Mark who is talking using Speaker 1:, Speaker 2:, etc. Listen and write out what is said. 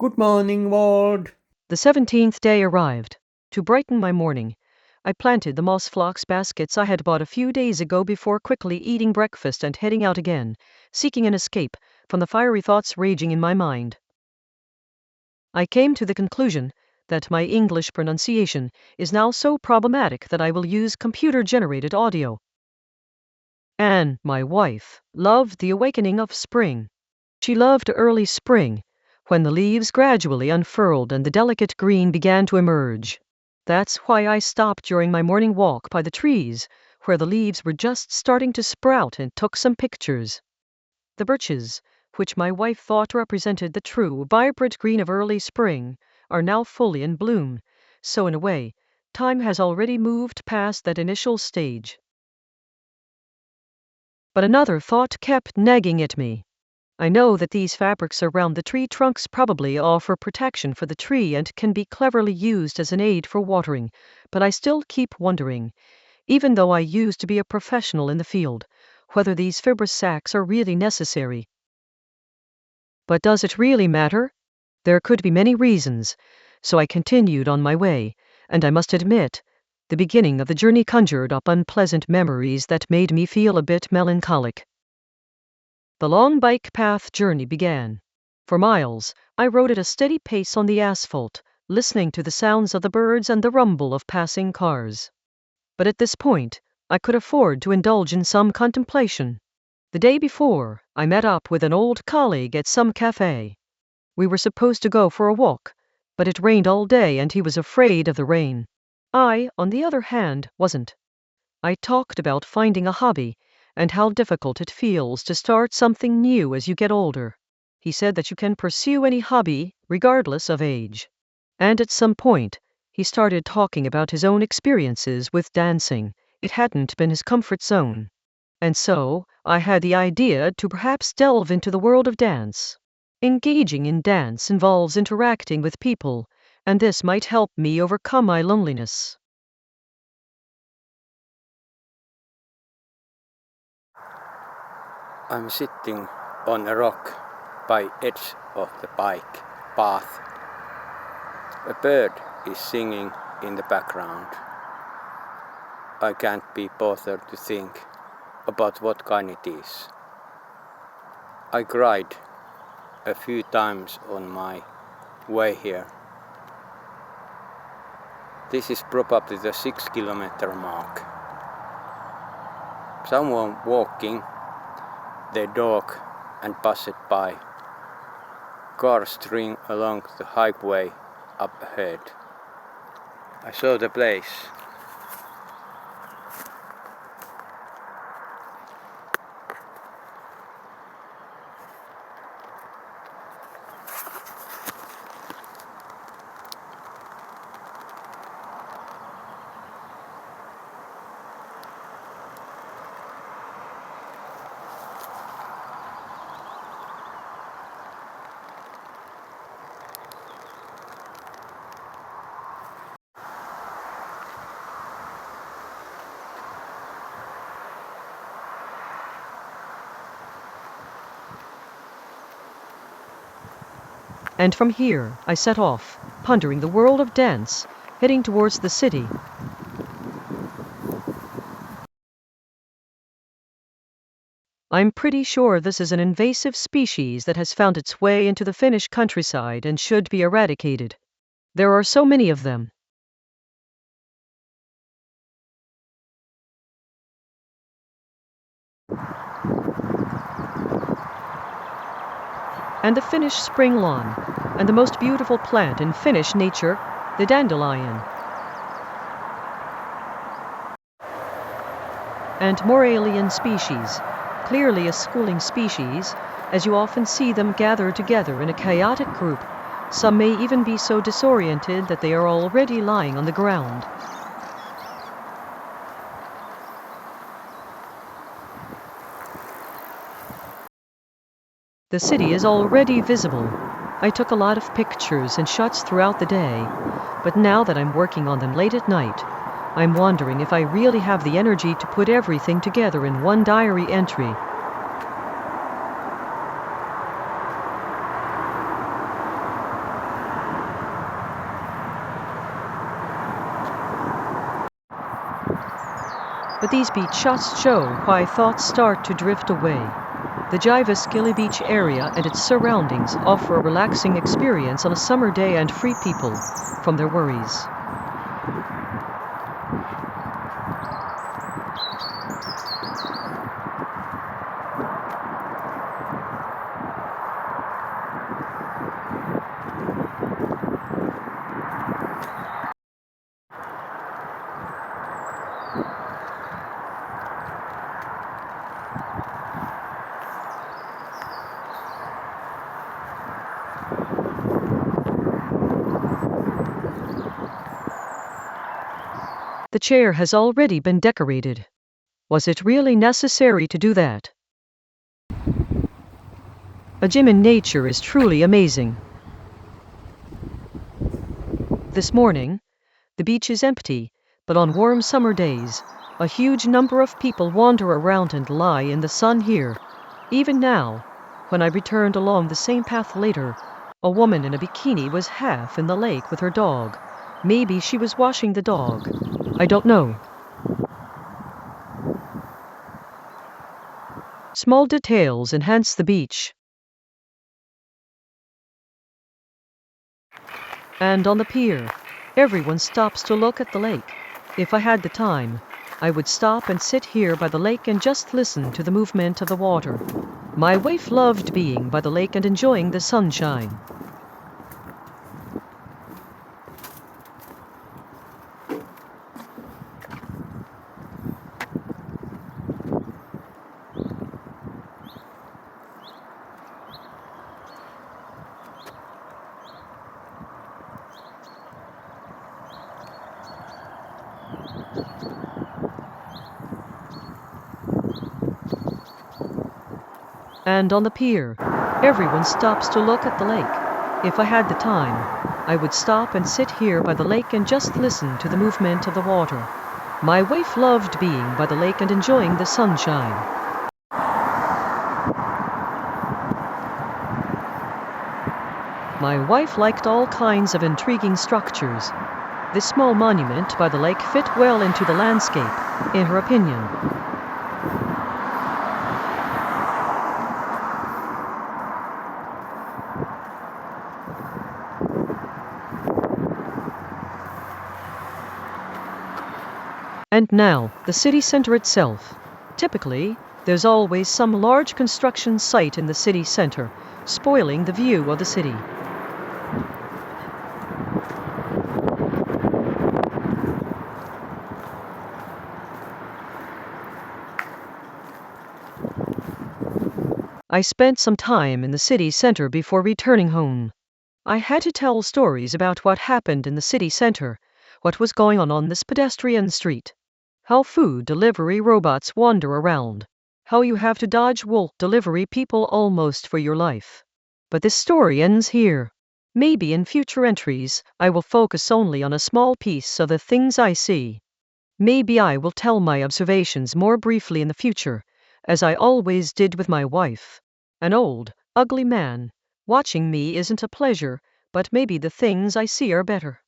Speaker 1: Good morning, Ward.
Speaker 2: The 17th day arrived. To brighten my morning, I planted the moss phlox baskets I had bought a few days ago before quickly eating breakfast and heading out again, seeking an escape from the fiery thoughts raging in my mind. I came to the conclusion that my English pronunciation is now so problematic that I will use computer-generated audio. Anne, my wife, loved the awakening of spring. She loved early spring, when the leaves gradually unfurled and the delicate green began to emerge. That's why I stopped during my morning walk by the trees, where the leaves were just starting to sprout, and took some pictures. The birches, which my wife thought represented the true, vibrant green of early spring, are now fully in bloom, so in a way, time has already moved past that initial stage. But another thought kept nagging at me. I know that these fabrics around the tree trunks probably offer protection for the tree and can be cleverly used as an aid for watering, but I still keep wondering, even though I used to be a professional in the field, whether these fibrous sacs are really necessary. But does it really matter? There could be many reasons, so I continued on my way, and I must admit, the beginning of the journey conjured up unpleasant memories that made me feel a bit melancholic. The long bike path journey began. For miles, I rode at a steady pace on the asphalt, listening to the sounds of the birds and the rumble of passing cars. But at this point, I could afford to indulge in some contemplation. The day before, I met up with an old colleague at some cafe. We were supposed to go for a walk, but it rained all day and he was afraid of the rain. I, on the other hand, wasn't. I talked about finding a hobby, and how difficult it feels to start something new as you get older. He said that you can pursue any hobby, regardless of age. And at some point, he started talking about his own experiences with dancing. It hadn't been his comfort zone. And so, I had the idea to perhaps delve into the world of dance. Engaging in dance involves interacting with people, and this might help me overcome my loneliness.
Speaker 1: I'm sitting on a rock by edge of the bike path. A bird is singing in the background. I can't be bothered to think about what kind it is. I cried a few times on my way here. This is probably the 6-kilometer mark. Someone walking their dog and passed by. Cars string along the highway up ahead. I saw the place.
Speaker 2: And from here, I set off, pondering the world of dance, heading towards the city. I'm pretty sure this is an invasive species that has found its way into the Finnish countryside and should be eradicated. There are so many of them. And the Finnish spring lawn, and the most beautiful plant in Finnish nature, the dandelion. And more alien species, clearly a schooling species, as you often see them gathered together in a chaotic group. Some may even be so disoriented that they are already lying on the ground. The city is already visible. I took a lot of pictures and shots throughout the day, but now that I'm working on them late at night, I'm wondering if I really have the energy to put everything together in one diary entry. But these beach shots show why thoughts start to drift away. The Jyväskylä beach area and its surroundings offer a relaxing experience on a summer day and free people from their worries. The chair has already been decorated. Was it really necessary to do that? A gym in nature is truly amazing. This morning, the beach is empty, but on warm summer days, a huge number of people wander around and lie in the sun here. Even now, when I returned along the same path later, a woman in a bikini was half in the lake with her dog. Maybe she was washing the dog. I don't know. Small details enhance the beach. And on the pier, everyone stops to look at the lake. If I had the time, I would stop and sit here by the lake and just listen to the movement of the water. My wife loved being by the lake and enjoying the sunshine. And on the pier, everyone stops to look at the lake. If I had the time, I would stop and sit here by the lake and just listen to the movement of the water. My wife loved being by the lake and enjoying the sunshine. My wife liked all kinds of intriguing structures. This small monument by the lake fit well into the landscape, in her opinion. And now, the city center itself. Typically, there's always some large construction site in the city center, spoiling the view of the city. I spent some time in the city center before returning home. I had to tell stories about what happened in the city center, what was going on this pedestrian street, how food delivery robots wander around, how you have to dodge wool delivery people almost for your life. But this story ends here. Maybe in future entries, I will focus only on a small piece of the things I see. Maybe I will tell my observations more briefly in the future, as I always did with my wife. An old, ugly man. Watching me isn't a pleasure, but maybe the things I see are better.